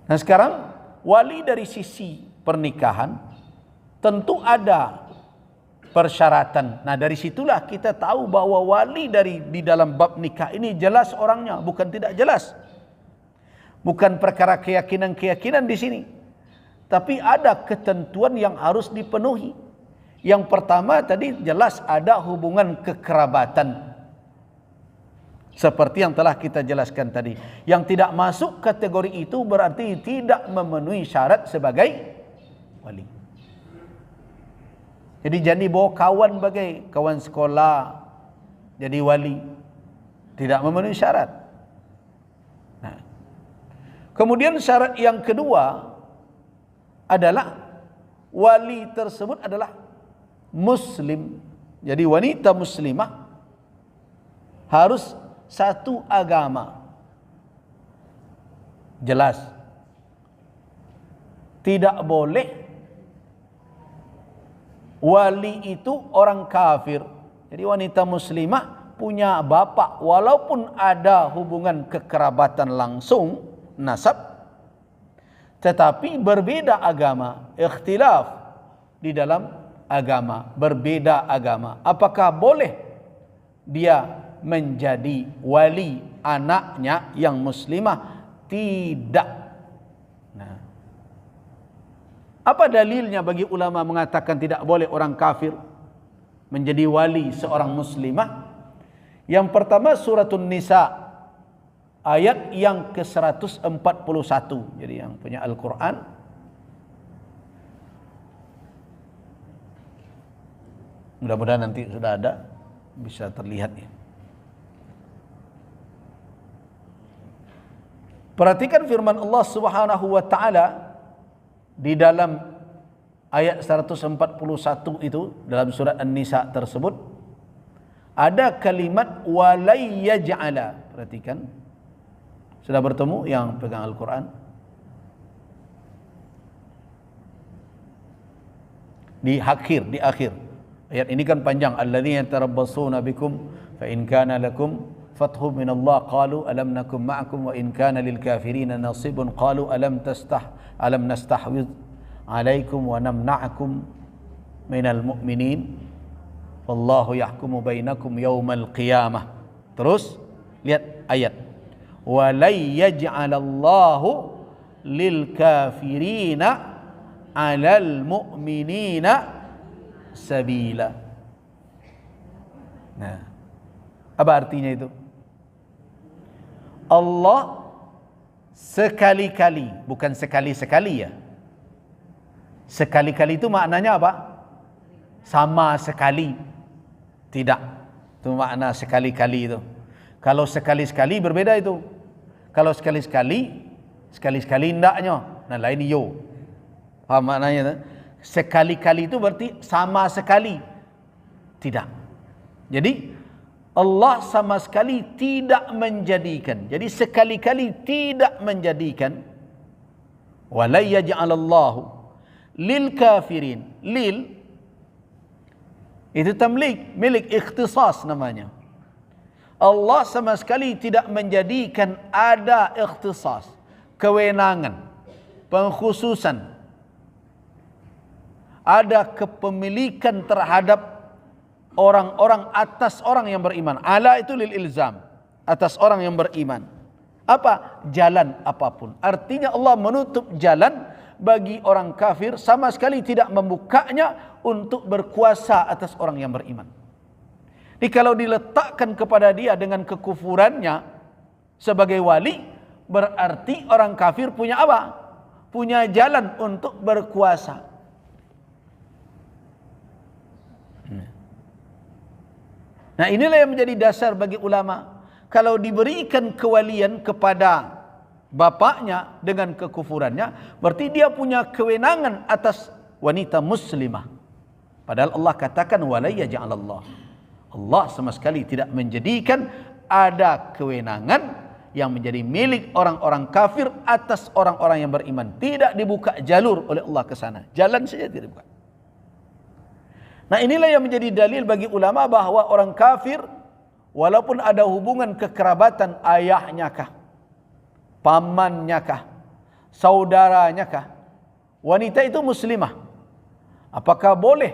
Nah sekarang wali dari sisi pernikahan tentu ada persyaratan. Nah dari situlah kita tahu bahwa wali di dalam bab nikah ini jelas orangnya, bukan tidak jelas. Bukan perkara keyakinan-keyakinan di sini, tapi ada ketentuan yang harus dipenuhi. Yang pertama tadi jelas ada hubungan kekerabatan, seperti yang telah kita jelaskan tadi. Yang tidak masuk kategori itu berarti tidak memenuhi syarat sebagai wali. Jadi jangan bawa kawan bagai kawan sekolah jadi wali, tidak memenuhi syarat. Nah, kemudian syarat yang kedua adalah wali tersebut adalah muslim. Jadi wanita muslimah harus satu agama. Jelas. Tidak boleh wali itu orang kafir. Jadi wanita muslimah punya bapak walaupun ada hubungan kekerabatan langsung nasab, tetapi berbeda agama, ikhtilaf di dalam agama, berbeda agama. Apakah boleh dia menjadi wali anaknya yang muslimah? Tidak. Nah, apa dalilnya bagi ulama mengatakan tidak boleh orang kafir menjadi wali seorang muslimah? Yang pertama suratun Nisa ayat yang ke-141. Jadi yang punya Al-Quran, mudah-mudahan nanti sudah ada, bisa terlihat ya. Perhatikan firman Allah Subhanahu wa taala di dalam ayat 141 itu, dalam surat An-Nisa tersebut ada kalimat walai yaj'ala. Perhatikan. Sudah bertemu yang pegang Al-Quran? Di akhir ayat ini kan panjang. Alladzina yatarabbasuna bikum fa in kana lakum fathun min Allah qalu alam nakum ma'akum wa in kana lil kafirina nasibun qalu alam nastahwiz alaikum wa namna'akum minal mu'minin wallahu yahkumu bainakum yawmal qiyamah. Terus lihat ayat wa la yaj'alallahu lil kafirina 'alal mu'minina sabila. Nah, apa artinya itu? Allah sekali-kali, bukan sekali-sekali ya. Sekali-kali itu maknanya apa? Sama sekali. Tidak. Itu makna sekali-kali itu. Kalau sekali-sekali berbeda itu. Kalau sekali-sekali, sekali-sekali ndaknya. Nah lain yo. Paham maknanya itu? Sekali-kali itu berarti sama sekali. Tidak. Jadi Allah sama sekali tidak menjadikan. Jadi sekali-kali tidak menjadikan. Wala yaj'alallahu lil kafirin. Lil itu tamlik, milik, ikhtisas namanya. Allah sama sekali tidak menjadikan ada ikhtisas, kewenangan, pengkhususan, ada kepemilikan terhadap orang-orang atas orang yang beriman. Ala itu lil ilzam, atas orang yang beriman. Apa? Jalan apapun. Artinya Allah menutup jalan bagi orang kafir, sama sekali tidak membukanya untuk berkuasa atas orang yang beriman. Jadi kalau diletakkan kepada dia dengan kekufurannya sebagai wali, berarti orang kafir punya apa? Punya jalan untuk berkuasa. Nah inilah yang menjadi dasar bagi ulama. Kalau diberikan kewalian kepada bapaknya dengan kekufurannya, berarti dia punya kewenangan atas wanita muslimah. Padahal Allah katakan wala yaj'alallah. Allah sama sekali tidak menjadikan ada kewenangan yang menjadi milik orang-orang kafir atas orang-orang yang beriman. Tidak dibuka jalur oleh Allah ke sana. Jalan saja tidak dibuka. Nah inilah yang menjadi dalil bagi ulama bahwa orang kafir walaupun ada hubungan kekerabatan ayahnya kah, pamannya kah, saudaranya kah? Wanita itu muslimah. Apakah boleh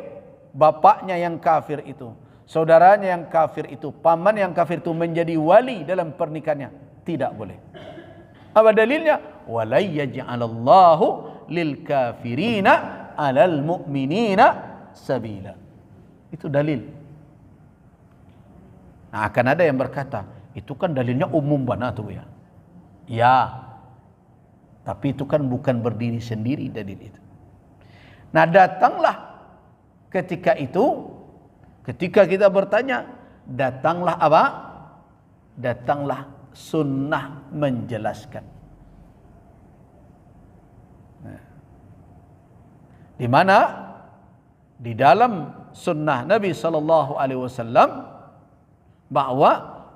bapaknya yang kafir itu, saudaranya yang kafir itu, paman yang kafir itu menjadi wali dalam pernikahannya? Tidak boleh. Apa dalilnya? Wala yaj'alallahu lil kafirina 'alal mu'minina sabila. Itu dalil. Nah, akan ada yang berkata, itu kan dalilnya umum banget tuh ya. Ya. Tapi itu kan bukan berdiri sendiri dalil itu. Nah, datanglah ketika itu, ketika kita bertanya, datanglah apa? Datanglah sunnah menjelaskan. Nah, di mana di dalam sunnah Nabi sallallahu alaihi wasallam bahwa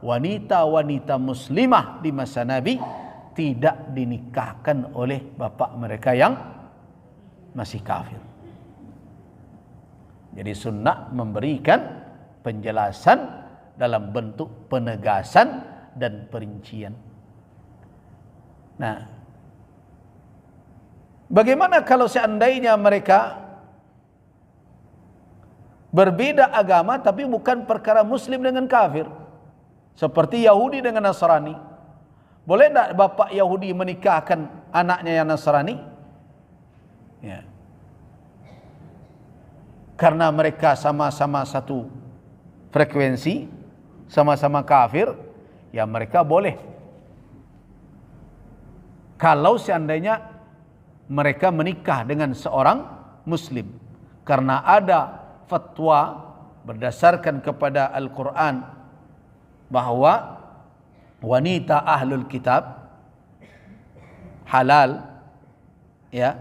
wanita-wanita muslimah di masa Nabi tidak dinikahkan oleh bapak mereka yang masih kafir. Jadi sunnah memberikan penjelasan dalam bentuk penegasan dan perincian. Nah, bagaimana kalau seandainya mereka berbeda agama tapi bukan perkara muslim dengan kafir, seperti Yahudi dengan Nasrani? Boleh tak bapak Yahudi menikahkan anaknya yang Nasrani? Ya. Karena mereka sama-sama satu frekuensi, sama-sama kafir, ya mereka boleh. Kalau seandainya mereka menikah dengan seorang muslim, karena ada fatwa berdasarkan kepada Al-Quran bahwa wanita ahlul kitab halal ya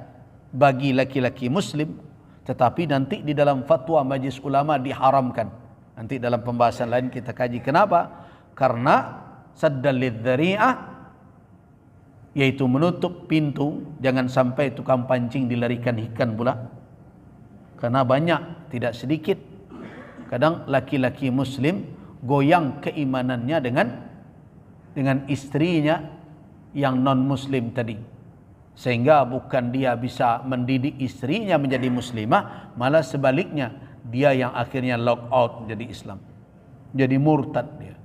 bagi laki-laki muslim, tetapi nanti di dalam fatwa Majelis Ulama diharamkan. Nanti dalam pembahasan lain kita kaji kenapa? Karena saddal lidzari'ah, yaitu menutup pintu jangan sampai tukang pancing dilarikan ikan pula. Karena banyak, tidak sedikit, kadang laki-laki muslim goyang keimanannya dengan istrinya yang non muslim tadi, sehingga bukan dia bisa mendidik istrinya menjadi muslimah, malah sebaliknya dia yang akhirnya lock out menjadi Islam, jadi murtad dia.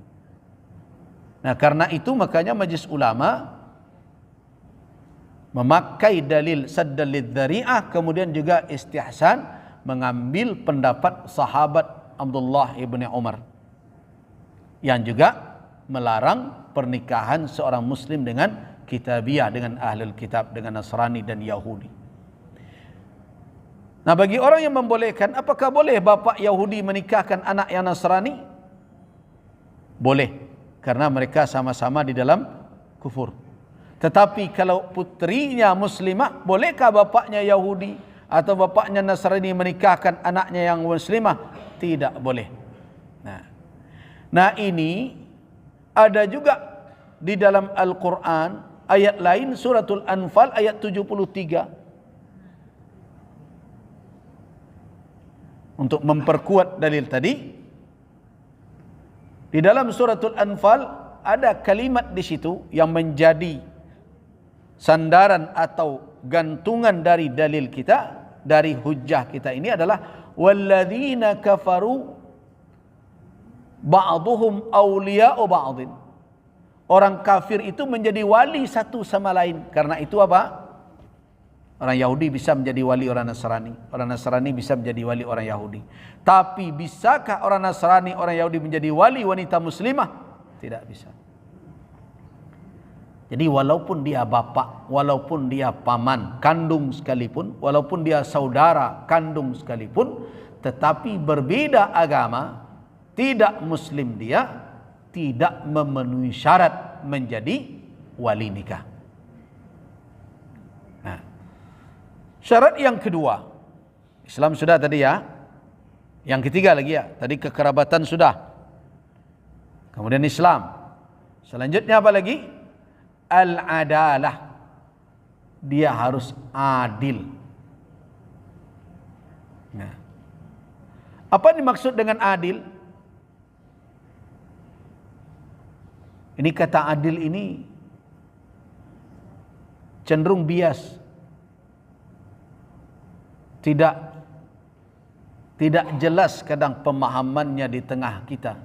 Nah, karena itu makanya Majelis Ulama memakai dalil saddal lidzari'ah, kemudian juga istihsan mengambil pendapat sahabat Abdullah ibn Umar yang juga melarang pernikahan seorang muslim dengan kitabiyah, dengan ahlul kitab, dengan Nasrani dan Yahudi. Nah, bagi orang yang membolehkan, apakah boleh bapak Yahudi menikahkan anak yang Nasrani? Boleh, karena mereka sama-sama di dalam kufur. Tetapi kalau putrinya muslimah, bolehkah bapaknya Yahudi atau bapaknya Nasrani menikahkan anaknya yang muslimah? Tidak boleh. Nah, ini ada juga di dalam Al-Quran, ayat lain, suratul Anfal ayat 73. Untuk memperkuat dalil tadi, di dalam suratul Anfal ada kalimat di situ yang menjadi sandaran atau gantungan dari dalil kita, dari hujjah kita ini adalah walladzina kafaru ba'duhum awliya'u ba'din. Orang kafir itu menjadi wali satu sama lain. Karena itu apa? Orang Yahudi bisa menjadi wali orang Nasrani, orang Nasrani bisa menjadi wali orang Yahudi. Tapi bisakah orang Nasrani, orang Yahudi menjadi wali wanita muslimah? Tidak bisa. Jadi walaupun dia bapak, walaupun dia paman kandung sekalipun, walaupun dia saudara kandung sekalipun, tetapi berbeda agama, tidak muslim, dia tidak memenuhi syarat menjadi wali nikah. Nah, syarat yang kedua, Islam sudah tadi ya. Yang ketiga lagi ya, tadi kekerabatan sudah. Kemudian Islam. Selanjutnya apa lagi? Al-adalah. Dia harus adil. Nah, apa dimaksud dengan adil? Ini kata adil ini cenderung bias. Tidak jelas kadang pemahamannya di tengah kita.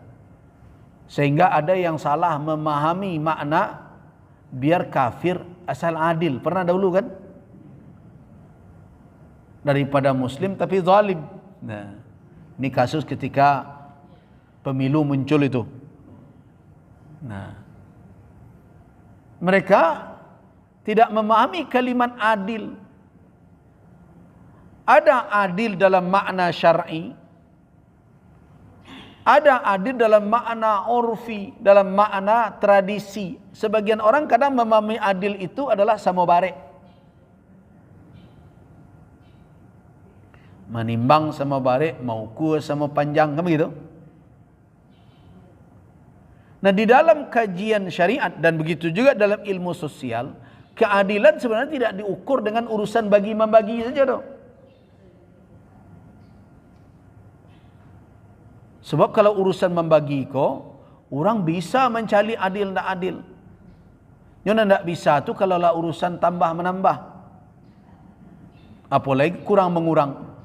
Sehingga ada yang salah memahami makna biar kafir asal adil. Pernah dahulu kan? Daripada muslim tapi zalim. Nah, ini kasus ketika pemilu muncul itu. Nah, mereka tidak memahami kalimat adil. Ada adil dalam makna syar'i, ada adil dalam makna urfi, dalam makna tradisi. Sebagian orang kadang memahami adil itu adalah sama bare, menimbang sama bare, mau ukur sama panjang, kan begitu? Nah, di dalam kajian syariat dan begitu juga dalam ilmu sosial, keadilan sebenarnya tidak diukur dengan urusan bagi-membagi saja dong. Sebab kalau urusan membagi ko, orang bisa mencari adil tak adil. Yang tidak bisa tu kalau lah urusan tambah menambah, apalagi kurang mengurang.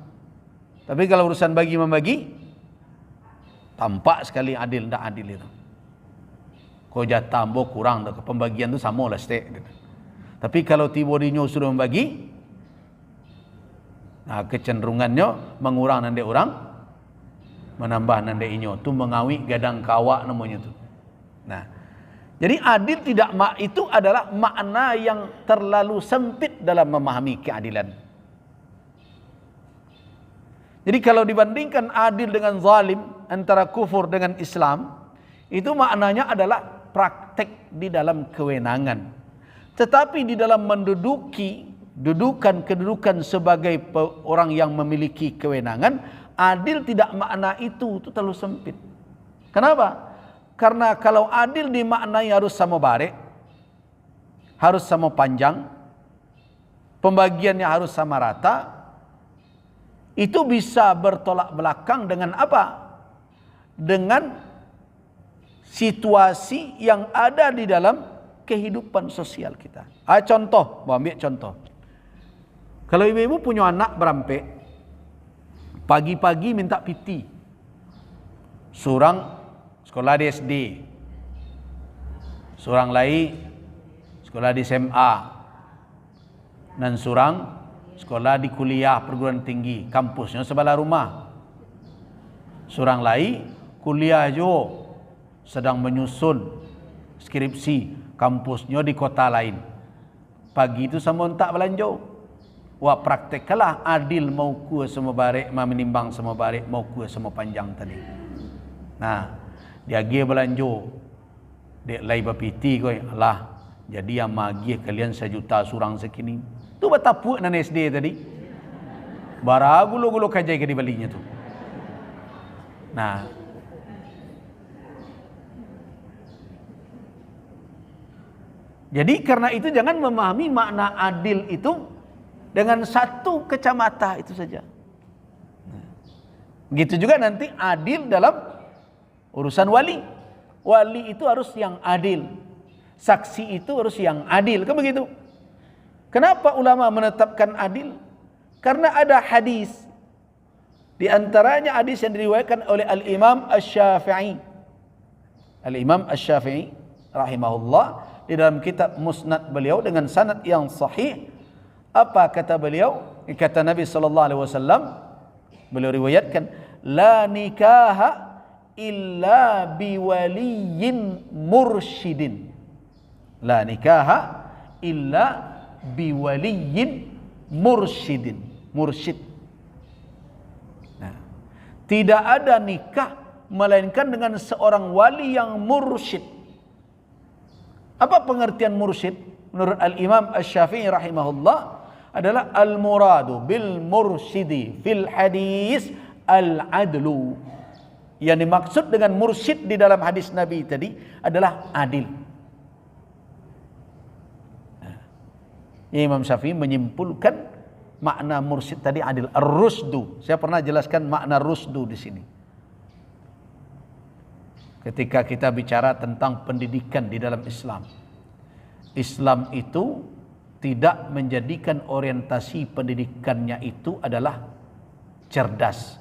Tapi kalau urusan bagi membagi, tampak sekali adil tak adil itu. Kau jatah tambah kurang, pembagian tu sama lah stek. Tapi kalau tiba dinyo sudah membagi, nah kecenderungannya mengurang nanti orang, menambah nanda inyo tu mengawi gadang kawak namanya tu. Nah, jadi adil tidak itu adalah makna yang terlalu sempit dalam memahami keadilan. Jadi kalau dibandingkan adil dengan zalim, antara kufur dengan Islam, itu maknanya adalah praktek di dalam kewenangan. Tetapi di dalam menduduki kedudukan sebagai orang yang memiliki kewenangan, adil tidak makna itu terlalu sempit. Kenapa? Karena kalau adil dimaknai harus sama bare, harus sama panjang, pembagiannya harus sama rata, itu bisa bertolak belakang dengan apa? Dengan situasi yang ada di dalam kehidupan sosial kita. Contoh, mau ambil contoh. Kalau ibu-ibu punya anak berampek, pagi-pagi minta PT, surang sekolah di SD, surang lain sekolah di SMA, dan surang sekolah di kuliah perguruan tinggi, kampusnya sebelah rumah. Surang lain kuliah jo, sedang menyusun skripsi, kampusnya di kota lain. Pagi itu sama tak belanjau. Wah, prakteklah adil mau ku semua barek, mau menimbang semua barek, mau ku semua panjang tadi. Nah, dia gie belanjo, dia lay bapiti koi, lah, jadi yang magi kalian 1 juta surang sekini. Tu betapa nan SD tadi. Baragulo-gulo kajai ke di balinya tu. Nah, jadi karena itu jangan memahami makna adil itu dengan satu kacamata itu saja. Begitu juga nanti adil dalam urusan wali. Wali itu harus yang adil. Saksi itu harus yang adil. Kan begitu? Kenapa ulama menetapkan adil? Karena ada hadis. Di antaranya hadis yang diriwayatkan oleh Al-Imam Asy-Syafi'i. Al-Imam Asy-Syafi'i rahimahullah di dalam kitab Musnad beliau dengan sanad yang sahih. Apa kata beliau? Kata Nabi sallallahu alaihi wasallam, beliau riwayatkan, la nikaha illa biwaliyin mursyidin. La nikaha illa biwaliyin mursyidin. Mursyid. Nah, tidak ada nikah melainkan dengan seorang wali yang mursyid. Apa pengertian mursyid? Menurut Al-Imam Asy-Syafi'i rahimahullah adalah al-muradu bil mursyidi fil hadis al-adlu. Yang dimaksud dengan mursyid di dalam hadis Nabi tadi adalah adil. Imam Syafi'i menyimpulkan makna mursyid tadi adil, ar-rusdu. Saya pernah jelaskan makna rusdu di sini. Ketika kita bicara tentang pendidikan di dalam Islam. Islam itu tidak menjadikan orientasi pendidikannya itu adalah cerdas.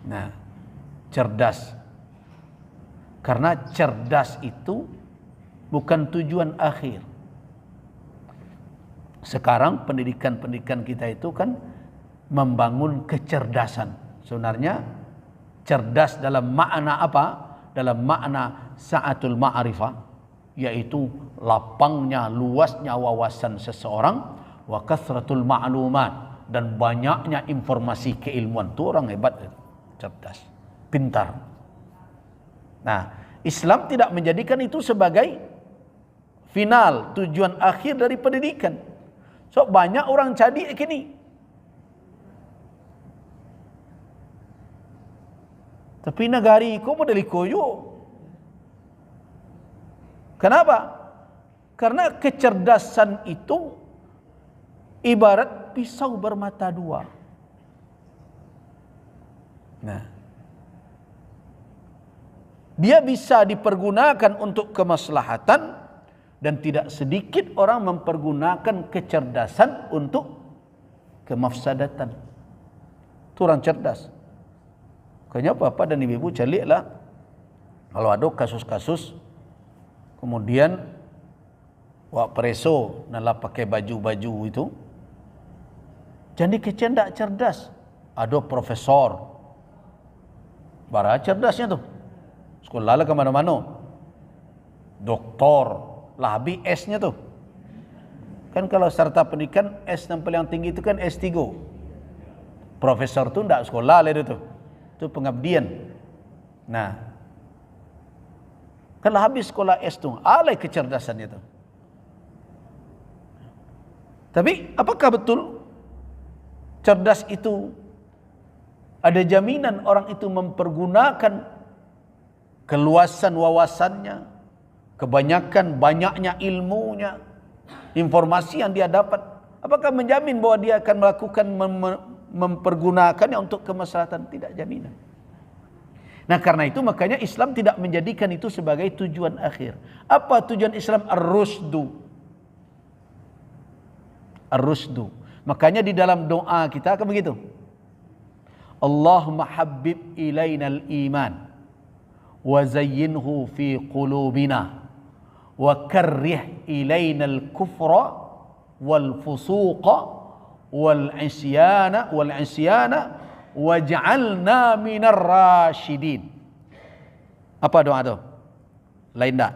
Nah, cerdas. Karena cerdas itu bukan tujuan akhir. Sekarang pendidikan kita itu kan membangun kecerdasan. Sebenarnya cerdas dalam makna apa? Dalam makna sa'atul ma'rifah, yaitu lapangnya, luasnya wawasan seseorang, wa kathratul ma'lumat, dan banyaknya informasi keilmuan. Itu orang hebat, cerdas, pintar. Nah, Islam tidak menjadikan itu sebagai final, tujuan akhir dari pendidikan. So banyak orang jadi kini. Tapi negari ko model koyo. Kenapa? Karena kecerdasan itu ibarat pisau bermata dua. Nah, dia bisa dipergunakan untuk kemaslahatan, dan tidak sedikit orang mempergunakan kecerdasan untuk kemafsadatan. Itu orang cerdas. Kayaknya bapak dan ibu caliklah kalau ada kasus-kasus kemudian wak preso nala pakai baju-baju itu, jadi kecendak cerdas. Ada profesor bara cerdasnya tuh, sekolah lah kemana-mana, doktor lah habis S-nya tuh. Kan kalau serta pendidikan S yang paling tinggi itu kan S3. Profesor tuh enggak sekolah lah itu. Itu pengabdian. Nah, kalau habis sekolah S tuh, alai kecerdasannya tuh. Tapi apakah betul cerdas itu ada jaminan orang itu mempergunakan keluasan wawasannya, banyaknya ilmunya, informasi yang dia dapat, apakah menjamin bahwa dia akan melakukan mempergunakannya untuk kemaslahatan? Tidak jaminan. Nah, karena itu makanya Islam tidak menjadikan itu sebagai tujuan akhir. Apa tujuan Islam? Ar-rusdu. Ar-rusdu. Makanya di dalam doa kita kan begitu. Allahumma habbib ilainal iman wa zayyinhu fi qulubina wa karrih ilainal kufra wal fusuqa wal isyana waj'alna minar rasyidin. Apa doa itu? Lain tak?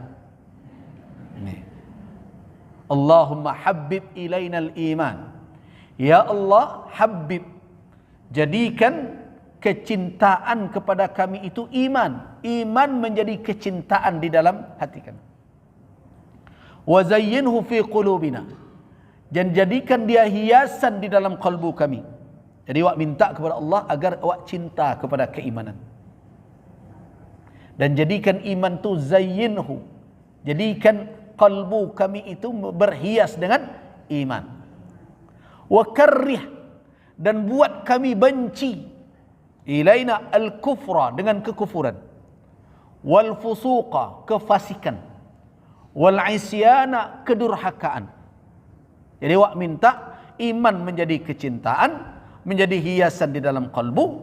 Allahumma habbib ilainal iman. Ya Allah, habbib, jadikan kecintaan kepada kami itu iman. Iman menjadi kecintaan di dalam hati kami. Wa zayyinhu fi qulubina, dan jadikan dia hiasan di dalam kalbu kami. Jadi awak minta kepada Allah agar awak cinta kepada keimanan. Dan jadikan iman tu zayyinhu, jadikan kalbu kami itu berhias dengan iman. Wa karrih, dan buat kami benci ilaina al-kufra, dengan kekufuran, wal fusuqa, kefasikan, wal isyana, kedurhakaan. Jadi awak minta iman menjadi kecintaan, menjadi hiasan di dalam kalbu,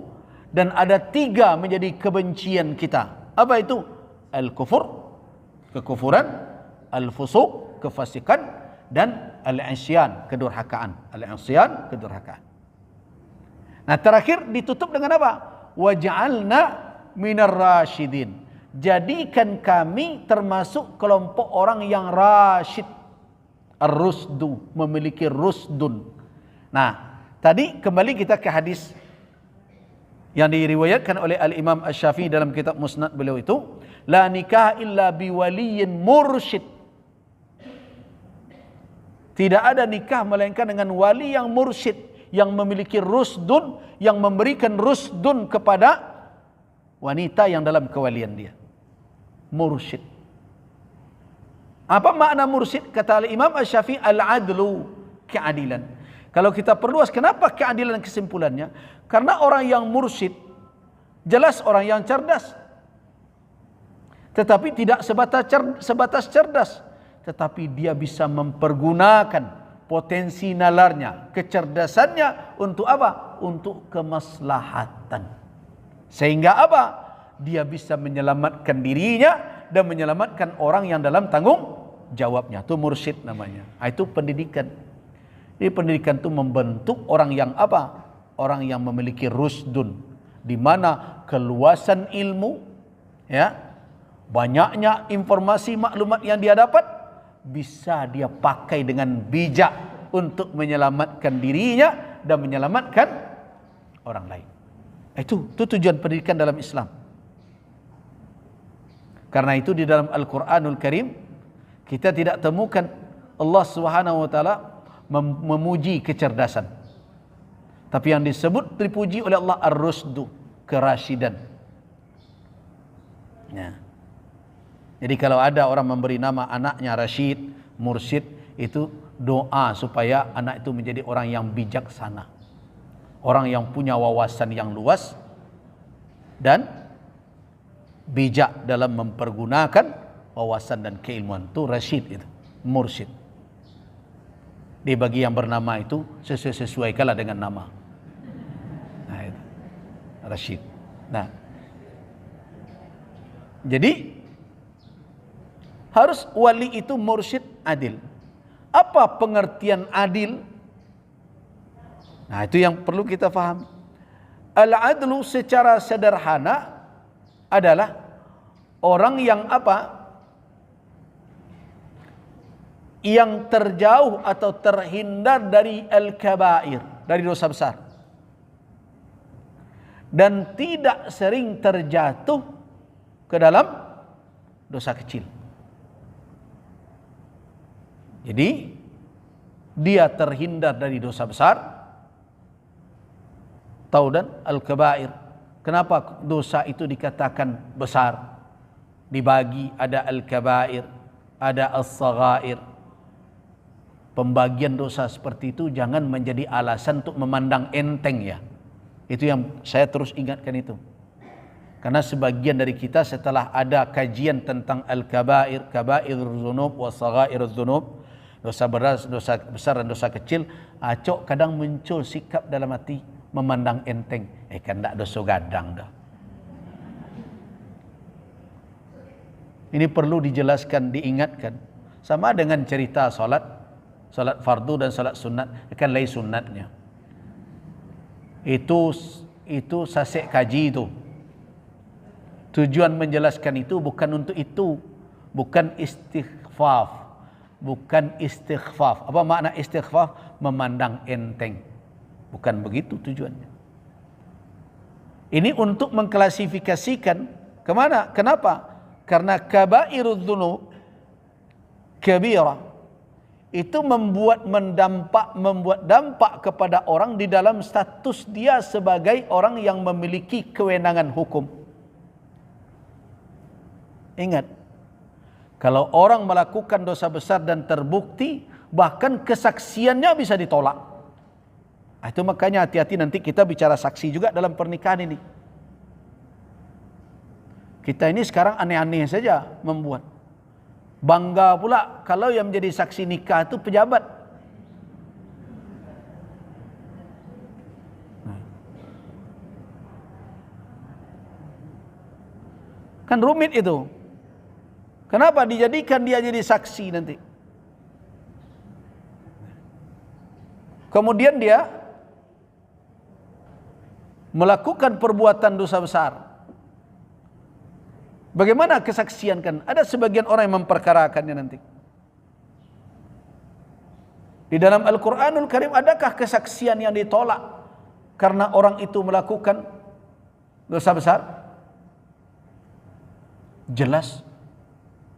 dan ada 3 menjadi kebencian kita. Apa itu? Al-kufur, kekufuran, al-fusuq, kefasikan, dan al-isyan, kedurhakaan. Al-isyan, kedurhakaan. Nah, terakhir ditutup dengan apa? Waj'alna minar rasyidin, jadikan kami termasuk kelompok orang yang rasyid. Ar-rusdu, memiliki rusdun. Nah, tadi kembali kita ke hadis yang diriwayatkan oleh Al-Imam Asy-Syafi'i dalam kitab Musnad beliau itu, la nikah illa biwaliyin mursyid. Tidak ada nikah melainkan dengan wali yang mursyid, yang memiliki rusdun, yang memberikan rusdun kepada wanita yang dalam kewalian dia. Mursyid. Apa makna mursyid? Kata Imam Asy-Syafi'i, al-adlu, keadilan. Kalau kita perluas, kenapa keadilan kesimpulannya? Karena orang yang mursyid jelas orang yang cerdas, tetapi tidak sebatas cerdas, tetapi dia bisa mempergunakan potensi nalarnya, kecerdasannya untuk apa? Untuk kemaslahatan. Sehingga apa? Dia bisa menyelamatkan dirinya dan menyelamatkan orang yang dalam tanggung jawabnya. Itu mursyid namanya. Itu pendidikan. Jadi pendidikan itu membentuk orang yang apa? Orang yang memiliki rusdun, di mana keluasan ilmu, ya, banyaknya informasi maklumat yang dia dapat bisa dia pakai dengan bijak untuk menyelamatkan dirinya dan menyelamatkan orang lain. Itu tujuan pendidikan dalam Islam. Karena itu di dalam Al-Qur'anul Karim kita tidak temukan Allah Subhanahu wa taala memuji kecerdasan. Tapi yang disebut dipuji oleh Allah ar-rusdu, kerasyidan. Ya. Jadi kalau ada orang memberi nama anaknya Rasyid, Mursyid, itu doa supaya anak itu menjadi orang yang bijaksana. Orang yang punya wawasan yang luas dan bijak dalam mempergunakan wawasan dan keilmuan. Itu Rasyid, itu Mursyid. Di bagi yang bernama itu sesuaikanlah dengan nama. Nah, itu Rasyid. Nah, jadi harus wali itu mursyid adil. Apa pengertian adil? Nah, itu yang perlu kita fahami. Al-adlu secara sederhana adalah orang yang apa? Yang terjauh atau terhindar dari al-kabair, dari dosa besar, dan tidak sering terjatuh ke dalam dosa kecil. Jadi dia terhindar dari dosa besar, tahu, dan al-kabair. Kenapa dosa itu dikatakan besar? Dibagi, ada al-kabair, ada as-saghair. Pembagian dosa seperti itu jangan menjadi alasan untuk memandang enteng, ya. Itu yang saya terus ingatkan itu. Karena sebagian dari kita setelah ada kajian tentang al-kabair, kabairul dzunub wa saghairuz dzunub, dosa besar dan dosa kecil, acok kadang muncul sikap dalam hati memandang enteng. Kan tak dosa gadang dah. Ini perlu dijelaskan, diingatkan. Sama dengan cerita salat fardu dan salat sunat, kan lain sunatnya. Itu sasek kaji itu. Tujuan menjelaskan itu bukan untuk itu, bukan istighfaf, bukan istighfaf. Apa makna istighfaf? Memandang enteng. Bukan begitu tujuannya. Ini untuk mengklasifikasikan kemana? Kenapa? Karena kabairudz dzunub kabirah itu membuat dampak kepada orang di dalam status dia sebagai orang yang memiliki kewenangan hukum. Ingat, kalau orang melakukan dosa besar dan terbukti, bahkan kesaksiannya bisa ditolak. Itu makanya hati-hati nanti kita bicara saksi juga dalam pernikahan ini. Kita ini sekarang aneh-aneh saja membuat. Bangga pula kalau yang menjadi saksi nikah itu pejabat. Kan rumit itu. Kenapa dijadikan dia jadi saksi nanti? Kemudian dia melakukan perbuatan dosa besar. Bagaimana kesaksian kan? Ada sebagian orang yang memperkarakannya nanti. Di dalam Al-Quranul Karim adakah kesaksian yang ditolak karena orang itu melakukan dosa besar? Jelas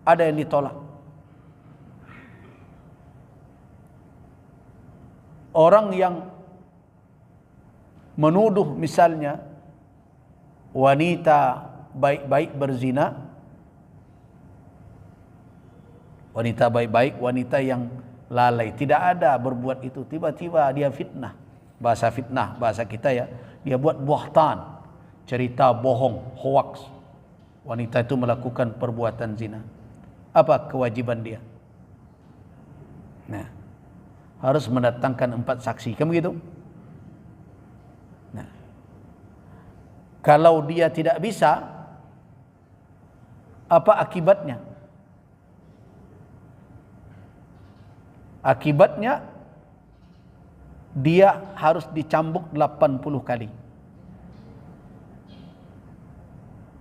ada yang ditolak. Orang yang menuduh misalnya wanita baik-baik berzina, wanita baik-baik, wanita yang lalai, tidak ada berbuat itu, tiba-tiba dia fitnah, bahasa kita ya, dia buat buhtan, cerita bohong, hoax, wanita itu melakukan perbuatan zina. Apa kewajiban dia? Nah, harus mendatangkan 4 saksi, kan begitu? Nah, kalau dia tidak bisa, apa akibatnya? Akibatnya dia harus dicambuk 80 kali.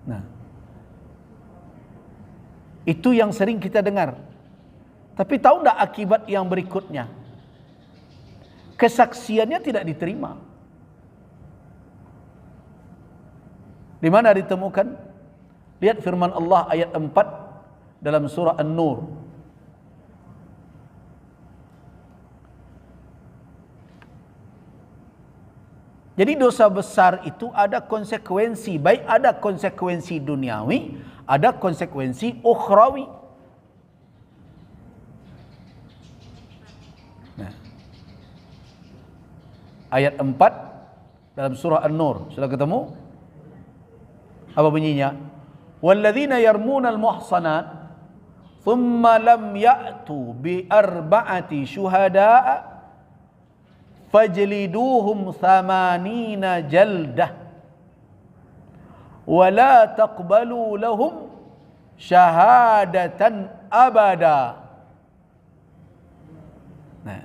Nah, itu yang sering kita dengar. Tapi tahu tidak akibat yang berikutnya? Kesaksiannya tidak diterima. Di mana ditemukan? Lihat firman Allah ayat 4 dalam surah An-Nur. Jadi dosa besar itu ada konsekuensi, baik ada konsekuensi duniawi, ada konsekuensi ukhrawi. Nah, ayat 4 dalam surah An-Nur, sudah ketemu? Apa bunyinya? Walladzina yarmunal muhsanat thumma lam ya'tu bi arba'ati syuhada'a fajliduhum 80 jaldah wa la taqbalu lahum syahadatan abada. Nah,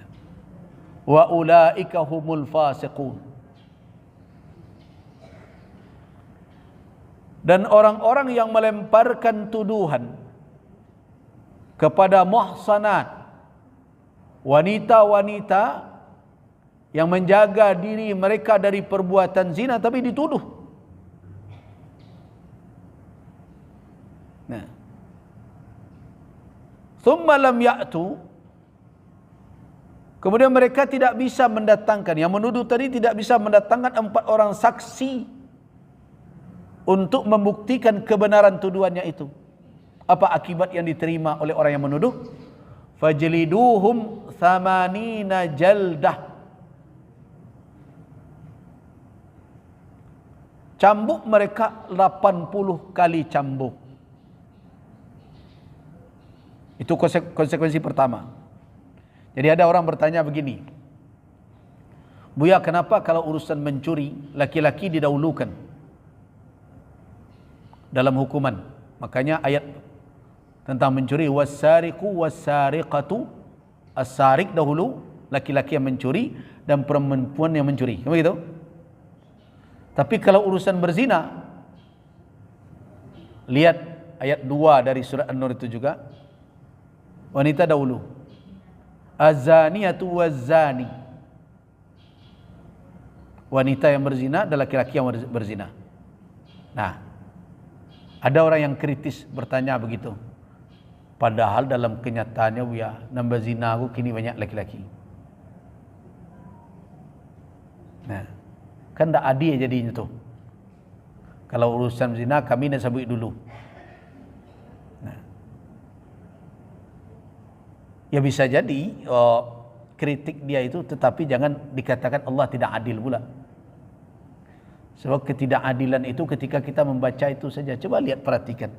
wa ulaika humul fasiqun. Dan orang-orang yang melemparkan tuduhan kepada muhsanat, wanita-wanita yang menjaga diri mereka dari perbuatan zina tapi dituduh. Nah, thumma lam ya'tu, kemudian mereka tidak bisa mendatangkan, yang menuduh tadi tidak bisa mendatangkan 4 orang saksi untuk membuktikan kebenaran tuduhannya itu. Apa akibat yang diterima oleh orang yang menuduh? Fajliduhum 80 jaldah. Cambuk mereka 80 kali cambuk. Itu konsekuensi pertama. Jadi ada orang bertanya begini, Buya, kenapa kalau urusan mencuri laki-laki didahulukan dalam hukuman? Makanya ayat tentang mencuri, wassariqu wassariqatu, as-sariq dahulu, laki-laki yang mencuri, dan perempuan yang mencuri. Begitu? Tapi kalau urusan berzina, lihat ayat 2 dari surah An-Nur itu juga, wanita dahulu. Az-zaniyatu waz-zani, wanita yang berzina dan laki-laki yang berzina. Nah, ada orang yang kritis bertanya begitu. Padahal dalam kenyataannya, ya, nambah zina aku kini banyak laki-laki. Nah, kan tak adil jadinya tuh. Kalau urusan zina kami nak sabut dulu. Nah, ya bisa jadi kritik dia itu, tetapi jangan dikatakan Allah tidak adil pula. Sebab ketidakadilan itu ketika kita membaca itu saja. Coba lihat, perhatikan.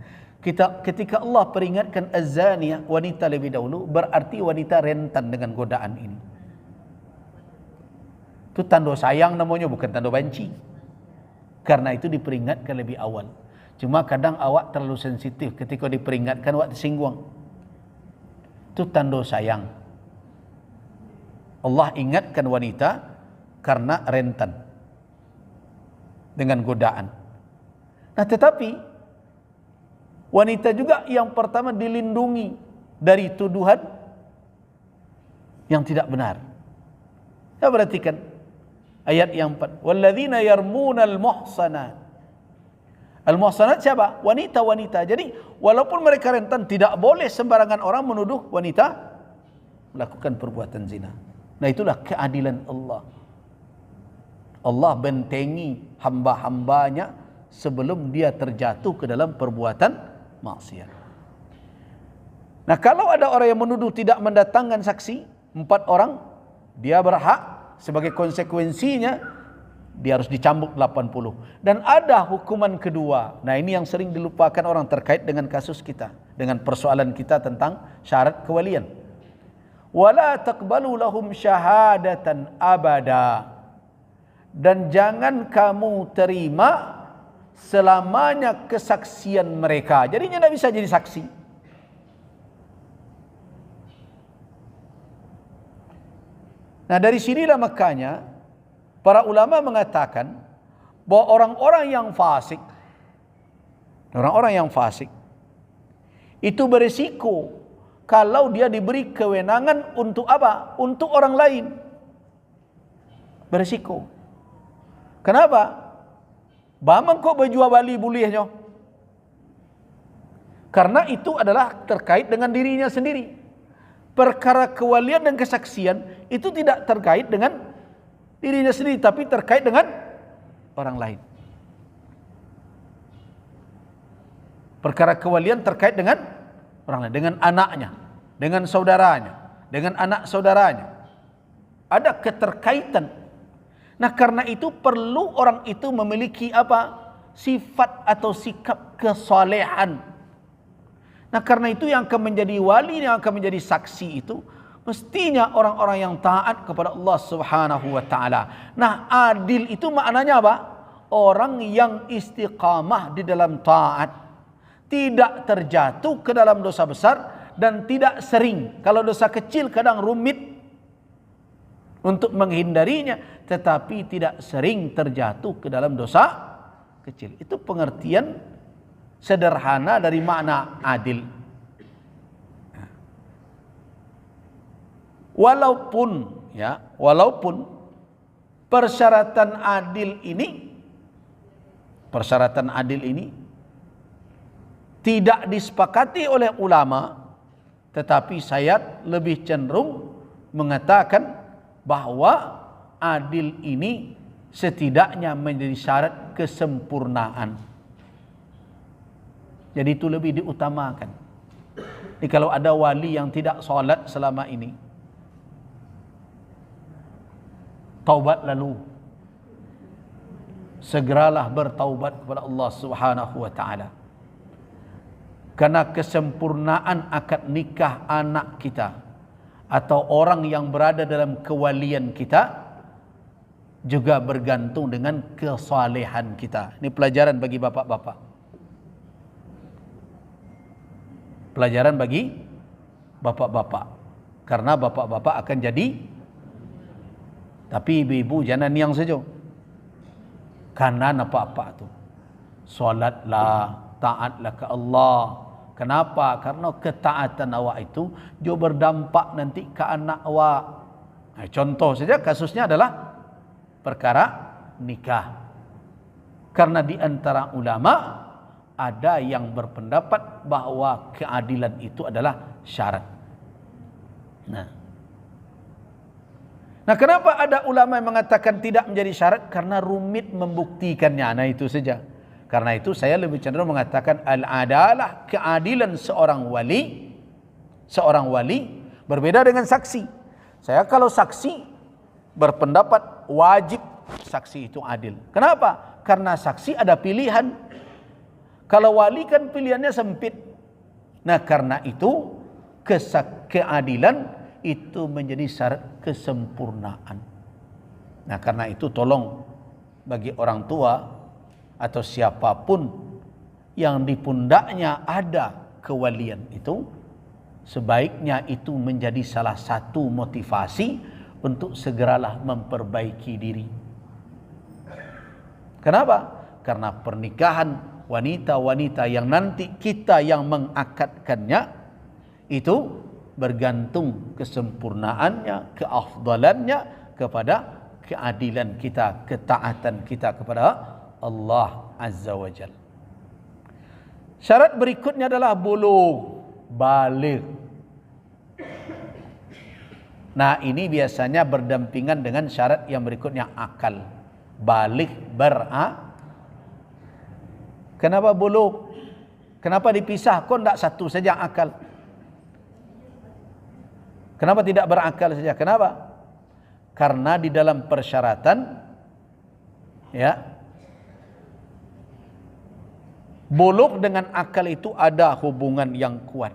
Ketika Allah peringatkan az-zaniyah, wanita lebih dahulu, berarti wanita rentan dengan godaan ini. Itu tanda sayang namanya, bukan tanda benci. Karena itu diperingatkan lebih awal. Cuma kadang awak terlalu sensitif, ketika diperingatkan awak tersinggung. Itu tanda sayang. Allah ingatkan wanita karena rentan dengan godaan. Nah, tetapi wanita juga yang pertama dilindungi dari tuduhan yang tidak benar. Kita perhatikan ayat yang 4. Walladzina yarmunal muhsanat. Al-muhsanat siapa? Wanita-wanita. Jadi walaupun mereka rentan, tidak boleh sembarangan orang menuduh wanita melakukan perbuatan zina. Nah, itulah keadilan Allah. Allah bentengi hamba-hambanya sebelum dia terjatuh ke dalam perbuatan maksiat. Nah, kalau ada orang yang menuduh tidak mendatangkan saksi, 4 orang, dia berhak sebagai konsekuensinya dia harus dicambuk 80. Dan ada hukuman kedua. Nah, ini yang sering dilupakan orang terkait dengan kasus kita, dengan persoalan kita tentang syarat kewalian. wala taqbalu lahum syahadatan abada, dan jangan kamu terima selamanya kesaksian mereka. Jadinya tidak bisa jadi saksi. Nah, dari sinilah makanya para ulama mengatakan bahwa orang-orang yang fasik itu berisiko kalau dia diberi kewenangan untuk apa? Untuk orang lain. Berisiko. Kenapa? Bamang kok berjual bali bolehnya? Karena itu adalah terkait dengan dirinya sendiri. Perkara kewalian dan kesaksian itu tidak terkait dengan dirinya sendiri, tapi terkait dengan orang lain. Perkara kewalian terkait dengan orang lain, dengan anaknya, dengan saudaranya, dengan anak saudaranya. Ada keterkaitan. Nah, karena itu perlu orang itu memiliki apa? Sifat atau sikap kesalehan. Nah, karena itu yang akan menjadi wali, yang akan menjadi saksi itu mestinya orang-orang yang taat kepada Allah Subhanahu wa taala. Nah, adil itu maknanya apa? Orang yang istiqamah di dalam taat, tidak terjatuh ke dalam dosa besar, dan tidak sering, kalau dosa kecil kadang rumit untuk menghindarinya, tetapi tidak sering terjatuh ke dalam dosa kecil. Itu pengertian sederhana dari makna adil. Walaupun persyaratan adil ini tidak disepakati oleh ulama, tetapi saya lebih cenderung mengatakan bahwa adil ini setidaknya menjadi syarat kesempurnaan. Jadi itu lebih diutamakan. Jadi kalau ada wali yang tidak solat selama ini, taubat lalu. Segeralah bertaubat kepada Allah Subhanahu wa taala. Karena kesempurnaan akad nikah anak kita atau orang yang berada dalam kewalian kita juga bergantung dengan kesalehan kita. Ini pelajaran bagi bapak-bapak. Pelajaran bagi bapak-bapak. Karena bapak-bapak akan jadi, tapi ibu-ibu jangan niang saja. Kanan apa-apa tu. Solatlah, taatlah ke Allah. Kenapa? Karena ketaatan awak itu juga berdampak nanti ke anak awak. Nah, contoh saja kasusnya adalah perkara nikah. Karena di antara ulama ada yang berpendapat bahwa keadilan itu adalah syarat. Nah, kenapa ada ulama yang mengatakan tidak menjadi syarat? Karena rumit membuktikannya. Nah, itu saja. Karena itu saya lebih cenderung mengatakan al-adalah, keadilan seorang wali berbeda dengan saksi. Saya kalau saksi berpendapat wajib saksi itu adil. Kenapa? Karena saksi ada pilihan. Kalau wali kan pilihannya sempit. Nah, karena itu keadilan itu menjadi syarat kesempurnaan. Nah, karena itu tolong bagi orang tua atau siapapun yang di pundaknya ada kewalian itu, sebaiknya itu menjadi salah satu motivasi untuk segeralah memperbaiki diri. Kenapa? Karena pernikahan wanita-wanita yang nanti kita yang mengakadkannya itu bergantung kesempurnaannya, keafdalannya kepada keadilan kita, ketaatan kita kepada Allah Azza wa Jalla. Syarat berikutnya adalah baligh. Nah, ini biasanya berdampingan dengan syarat yang berikutnya, akal. Baligh Kenapa bulugh? Kenapa dipisah? Kok tidak satu saja akal? Kenapa tidak berakal saja? Kenapa? Karena di dalam persyaratan bulugh dengan akal itu ada hubungan yang kuat.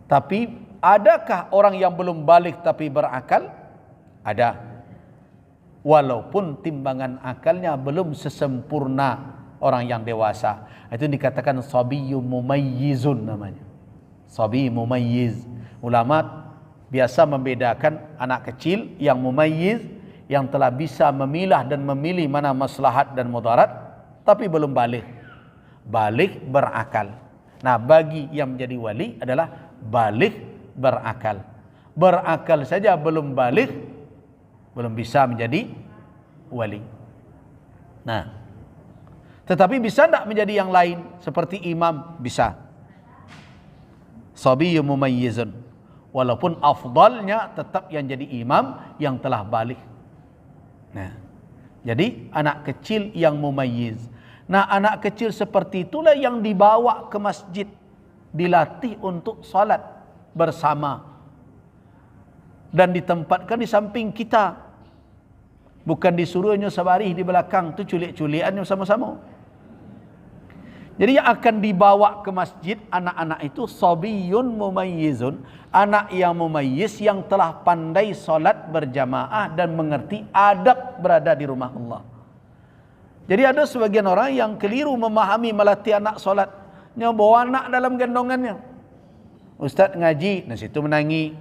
Tapi adakah orang yang belum balik tapi berakal? Ada. Walaupun timbangan akalnya belum sesempurna orang yang dewasa. Itu dikatakan sabiyyun mumayyizun namanya. Sabi mumayyiz. Ulama biasa membedakan anak kecil yang mumayyiz, yang telah bisa memilah dan memilih mana maslahat dan mudarat, tapi belum balik. Balik berakal. Nah, bagi yang menjadi wali adalah balik berakal. Berakal saja belum balik, belum bisa menjadi wali. Nah, tetapi bisa tidak menjadi yang lain seperti imam? Bisa. Sabiyyun mumayyizun. Walaupun afdalnya tetap yang jadi imam yang telah balik. Nah, jadi anak kecil yang mumayyiz. Nah, anak kecil seperti itulah yang dibawa ke masjid, dilatih untuk salat bersama dan ditempatkan di samping kita. Bukan disuruhnya sebaris di belakang, tu culik-culikannya sama-sama. Jadi yang akan dibawa ke masjid anak-anak itu sabiyyun mumayyizun, anak yang mumayyiz yang telah pandai salat berjamaah dan mengerti adab berada di rumah Allah. Jadi ada sebagian orang yang keliru memahami melatih anak salat, nya bawa anak dalam gendongannya. Ustaz ngaji, nah situ menangi,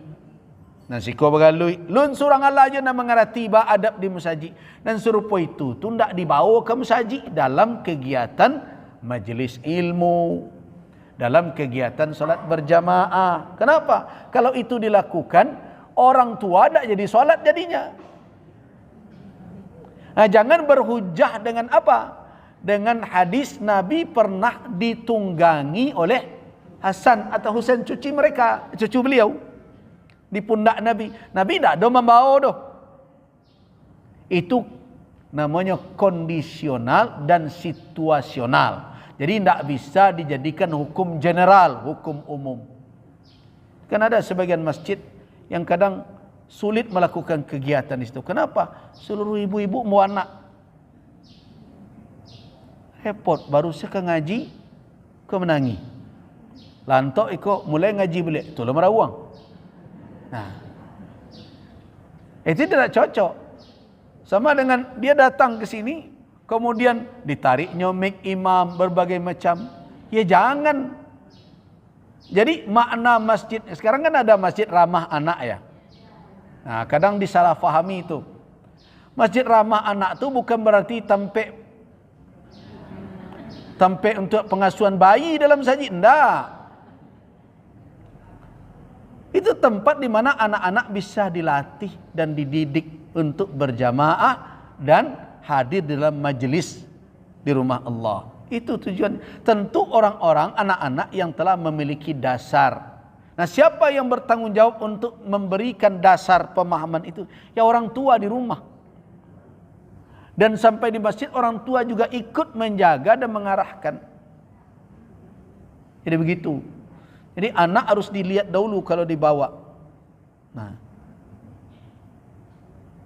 nah siko bergalui, lun surang Allah aja nak mengerti adab di masjid. Dan serupa itu tu ndak dibawa ke masjid dalam kegiatan majlis ilmu, dalam kegiatan salat berjamaah. Kenapa? Kalau itu dilakukan, orang tua tak jadi salat jadinya. Nah, jangan berhujah dengan apa? Dengan hadis Nabi pernah ditunggangi oleh Hasan atau Husain, cucu beliau di pundak Nabi. Nabi tak ada membawa doh. Itu namanya kondisional dan situasional. Jadi tidak bisa dijadikan hukum general, hukum umum. Kan ada sebagian masjid yang kadang sulit melakukan kegiatan di situ. Kenapa? Seluruh ibu-ibu mau anak. Repot, baru saya ngaji, kau menangi. Lantok ikut mulai ngaji balik, itulah merawang. Nah, itu tidak cocok. Sama dengan dia datang ke sini, kemudian ditarik nyomik imam berbagai macam. Ya jangan. Jadi makna masjid, sekarang kan ada masjid ramah anak ya. Nah, kadang disalahfahami itu. Masjid ramah anak itu bukan berarti tempat untuk pengasuhan bayi dalam masjid. Tidak. Itu tempat di mana anak-anak bisa dilatih dan dididik untuk berjamaah dan hadir dalam majlis di rumah Allah. Itu tujuan. Tentu orang-orang, anak-anak yang telah memiliki dasar. Nah, siapa yang bertanggung jawab untuk memberikan dasar pemahaman itu? Ya orang tua di rumah. Dan sampai di masjid orang tua juga ikut menjaga dan mengarahkan. Jadi begitu. Jadi anak harus dilihat dahulu kalau dibawa. Nah,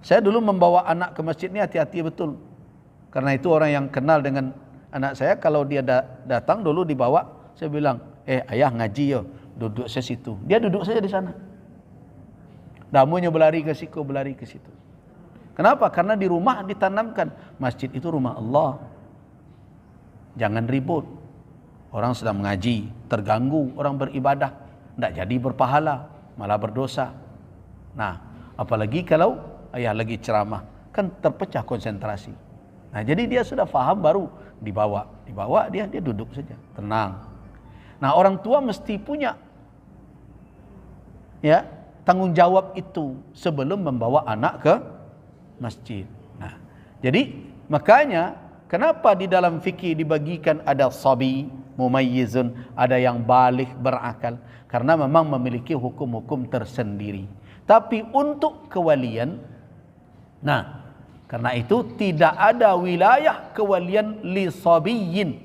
saya dulu membawa anak ke masjid ini hati-hati betul. Karena itu orang yang kenal dengan anak saya, kalau dia datang dulu dibawa, saya bilang, ayah ngaji yo, duduk saya situ. Dia duduk saja di sana. Damunya berlari ke situ. Kenapa? Karena di rumah ditanamkan, masjid itu rumah Allah. Jangan ribut. Orang sedang mengaji, terganggu orang beribadah, tidak jadi berpahala, malah berdosa. Nah, apalagi kalau ayah lagi ceramah, kan terpecah konsentrasi. Nah, jadi dia sudah faham baru dibawa dia duduk saja, tenang. Nah, orang tua mesti punya ya tanggung jawab itu sebelum membawa anak ke masjid. Nah, jadi makanya kenapa di dalam fikih dibagikan ada sabi mumayyizun, ada yang balik berakal, karena memang memiliki hukum-hukum tersendiri. Tapi untuk kewalian, nah, karena itu tidak ada wilayah kewalian li sabiyyin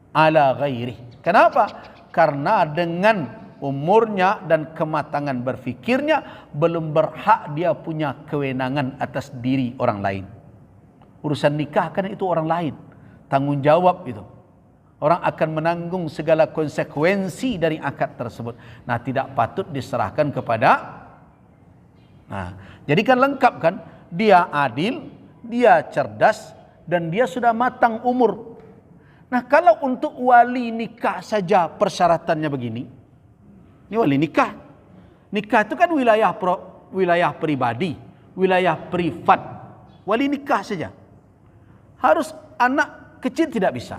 ala ghairi. Kenapa? Karena dengan umurnya dan kematangan berfikirnya belum berhak dia punya kewenangan atas diri orang lain. Urusan nikah kan itu orang lain, tanggung jawab itu. Orang akan menanggung segala konsekuensi dari akad tersebut. Nah, tidak patut diserahkan kepada. Nah, jadi kan lengkap kan? Dia adil, dia cerdas, dan dia sudah matang umur. Nah, kalau untuk wali nikah saja persyaratannya begini. Ini wali nikah. Nikah itu kan wilayah pribadi, wilayah privat. Wali nikah saja. Harus anak kecil tidak bisa.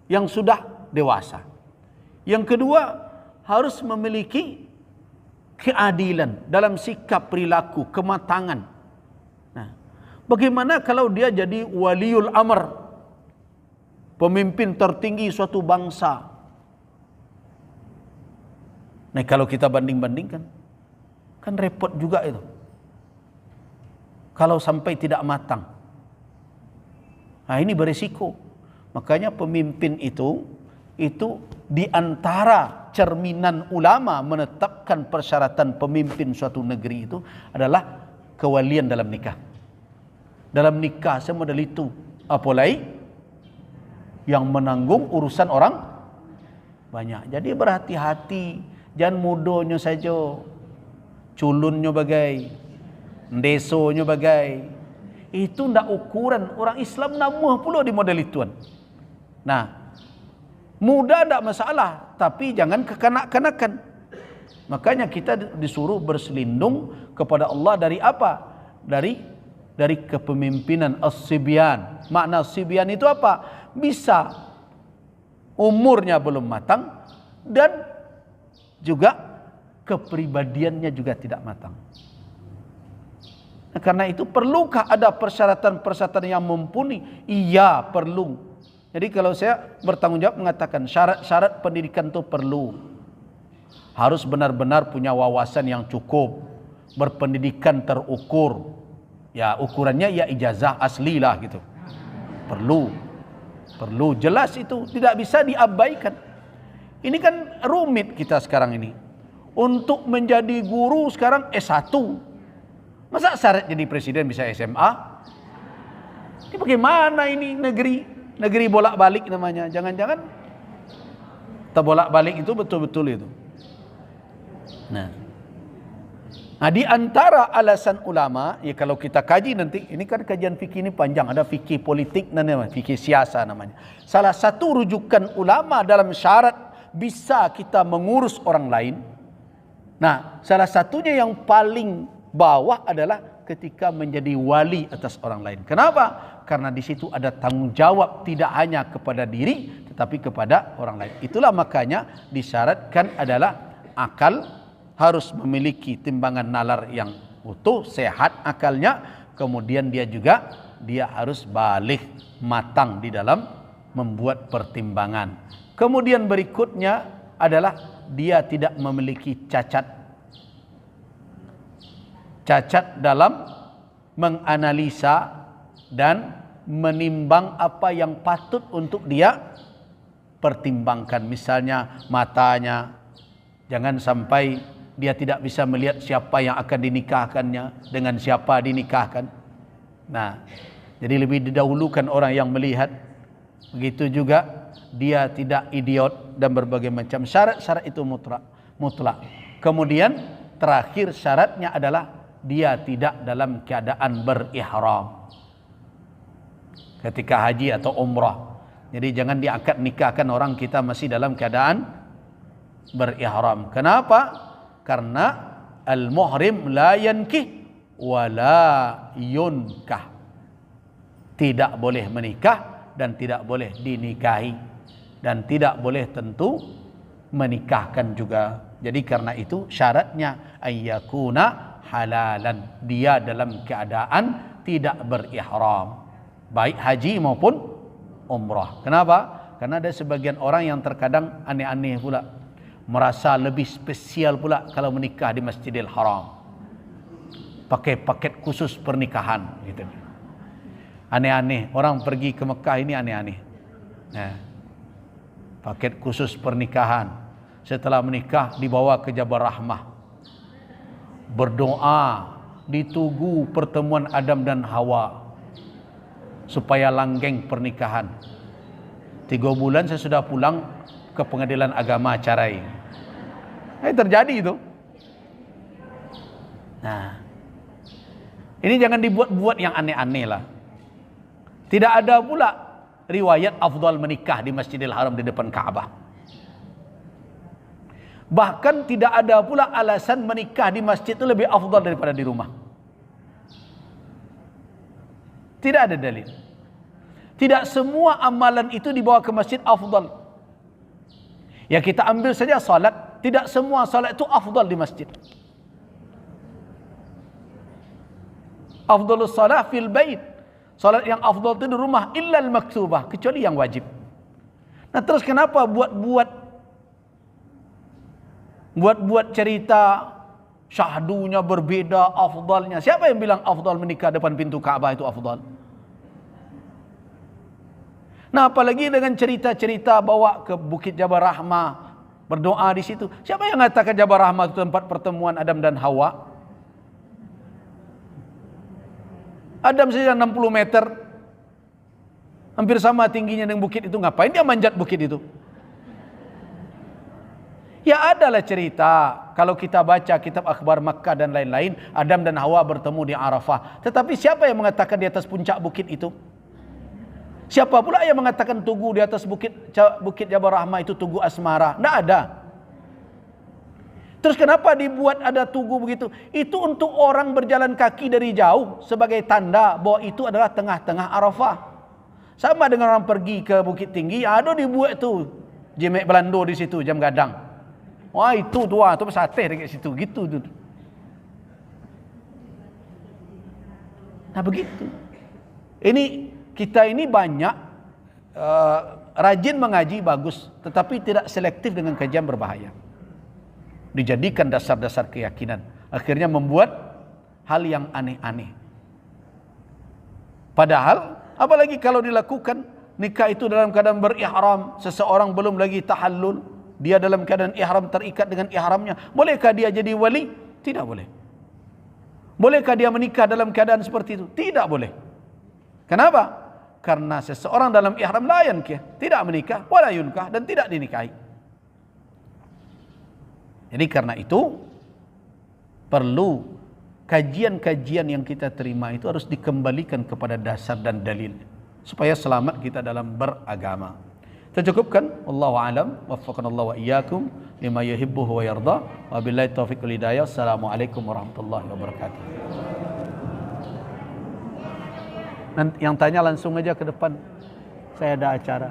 Yang sudah dewasa. Yang kedua, harus memiliki keadilan dalam sikap perilaku, kematangan. Nah, bagaimana kalau dia jadi waliul amr, pemimpin tertinggi suatu bangsa? Nah, kalau kita banding-bandingkan, kan repot juga itu. Kalau sampai tidak matang. Nah, ini berisiko. Makanya pemimpin itu di antara cerminan ulama menetapkan persyaratan pemimpin suatu negeri itu adalah kewalian dalam nikah. Dalam nikah semodel itu, apalagi yang menanggung urusan orang banyak. Jadi berhati-hati, jangan mudonya saja, culunnya bagai, ndesonyo bagai. Itu ndak ukuran orang Islam namuh pula di model ituan. Nah, muda tidak masalah, tapi jangan kekanak-kanakan. Makanya kita disuruh berselindung kepada Allah dari apa? Dari kepemimpinan as-sibyan. Makna sibyan itu apa? Bisa umurnya belum matang dan juga kepribadiannya juga tidak matang. Nah, karena itu perlukah ada persyaratan-persyaratan yang mumpuni? Iya, perlu. Jadi kalau saya bertanggung jawab mengatakan syarat-syarat pendidikan itu perlu. Harus benar-benar punya wawasan yang cukup, berpendidikan terukur. Ya, ukurannya ya ijazah asli lah gitu. Perlu jelas itu, tidak bisa diabaikan. Ini kan rumit kita sekarang ini. Untuk menjadi guru sekarang S1. Masa syarat jadi presiden bisa SMA? Ini bagaimana ini negeri bolak-balik namanya. Jangan-jangan terbolak-balik itu betul-betul itu. Nah, di antara alasan ulama, ya kalau kita kaji nanti, ini kan kajian fikih ini panjang, ada fikih politik dan fikih siasa namanya. Salah satu rujukan ulama dalam syarat bisa kita mengurus orang lain. Nah, salah satunya yang paling bawah adalah ketika menjadi wali atas orang lain. Kenapa? Karena di situ ada tanggung jawab tidak hanya kepada diri tetapi kepada orang lain. Itulah makanya disyaratkan adalah akal harus memiliki timbangan nalar yang utuh, sehat akalnya, kemudian dia harus balik, matang di dalam membuat pertimbangan. Kemudian berikutnya adalah dia tidak memiliki cacat dalam menganalisa dan menimbang apa yang patut untuk dia pertimbangkan. Misalnya matanya, jangan sampai dia tidak bisa melihat siapa yang akan dinikahkannya, dengan siapa dinikahkan. Nah, jadi lebih didahulukan orang yang melihat. Begitu juga dia tidak idiot dan berbagai macam syarat-syarat itu mutlak. Kemudian terakhir syaratnya adalah dia tidak dalam keadaan berihram ketika haji atau umrah. Jadi jangan diangkat nikahkan orang kita masih dalam keadaan berihram. Kenapa? Karena al-muhrim la yankih wa la yunkah. Tidak boleh menikah dan tidak boleh dinikahi, dan tidak boleh tentu menikahkan juga. Jadi karena itu syaratnya ayyakuna halalan, dia dalam keadaan tidak berihram, baik haji maupun umrah. Kenapa? Karena ada sebagian orang yang terkadang aneh-aneh pula, merasa lebih spesial pula kalau menikah di Masjidil Haram, pakai paket khusus pernikahan gitu. Aneh-aneh, orang pergi ke Mekah ini aneh-aneh. Nah, paket khusus pernikahan, setelah menikah dibawa ke Jabal Rahmah, berdoa, ditugu pertemuan Adam dan Hawa supaya langgeng pernikahan. 3 bulan saya sudah pulang ke pengadilan agama Carai. Terjadi itu. Nah, ini jangan dibuat-buat yang aneh-aneh lah. Tidak ada pula riwayat afdal menikah di Masjidil Haram di depan Ka'bah. Bahkan tidak ada pula alasan menikah di masjid itu lebih afdal daripada di rumah. Tidak ada dalil. Tidak semua amalan itu dibawa ke masjid afdal. Ya kita ambil saja salat, tidak semua salat itu afdal di masjid. Afdalus salah fil bait. Salat yang afdal itu di rumah illa al-maktubah, kecuali yang wajib. Nah, terus kenapa buat cerita syahdunya berbeda, afdalnya? Siapa yang bilang afdal menikah depan pintu Ka'bah itu afdal? Nah, apalagi dengan cerita-cerita bawa ke Bukit Jabal Rahmah, berdoa di situ. Siapa yang mengatakan Jabal Rahmah itu tempat pertemuan Adam dan Hawa? Adam saja 60 meter, hampir sama tingginya dengan bukit itu. Ngapain dia manjat bukit itu? Ya adalah cerita, kalau kita baca kitab akhbar Makkah dan lain-lain, Adam dan Hawa bertemu di Arafah. Tetapi siapa yang mengatakan di atas puncak bukit itu? Siapa pula yang mengatakan tugu di atas bukit Jabal Rahmah itu tugu asmara? Tidak ada. Terus kenapa dibuat ada tugu begitu? Itu untuk orang berjalan kaki dari jauh sebagai tanda bahwa itu adalah tengah-tengah Arafah. Sama dengan orang pergi ke Bukit Tinggi, ada dibuat tu jemek Belando di situ jam gadang. Wah itu tua, tu sate dekat situ gitu tu. Nah begitu. Ini kita ini banyak rajin mengaji bagus, tetapi tidak selektif dengan kajian berbahaya. Dijadikan dasar-dasar keyakinan, akhirnya membuat hal yang aneh-aneh. Padahal apalagi kalau dilakukan nikah itu dalam keadaan berihram, seseorang belum lagi tahallul, dia dalam keadaan ihram, terikat dengan ihramnya, bolehkah dia jadi wali? Tidak boleh. Bolehkah dia menikah dalam keadaan seperti itu? Tidak boleh. Kenapa? Karena seseorang dalam ihram la yankih, tidak menikah, wala yunkah, dan tidak dinikahi. Jadi karena itu perlu kajian-kajian yang kita terima itu harus dikembalikan kepada dasar dan dalil supaya selamat kita dalam beragama. Kita cukupkan. Wallahu a'lam. Waffaqanallahu wa iyyakum lima yuhibbu wa yarda. Wabillahi taufiq wal hidayah. Assalamualaikum warahmatullahi wabarakatuh. Yang tanya langsung aja ke depan. Saya ada acara.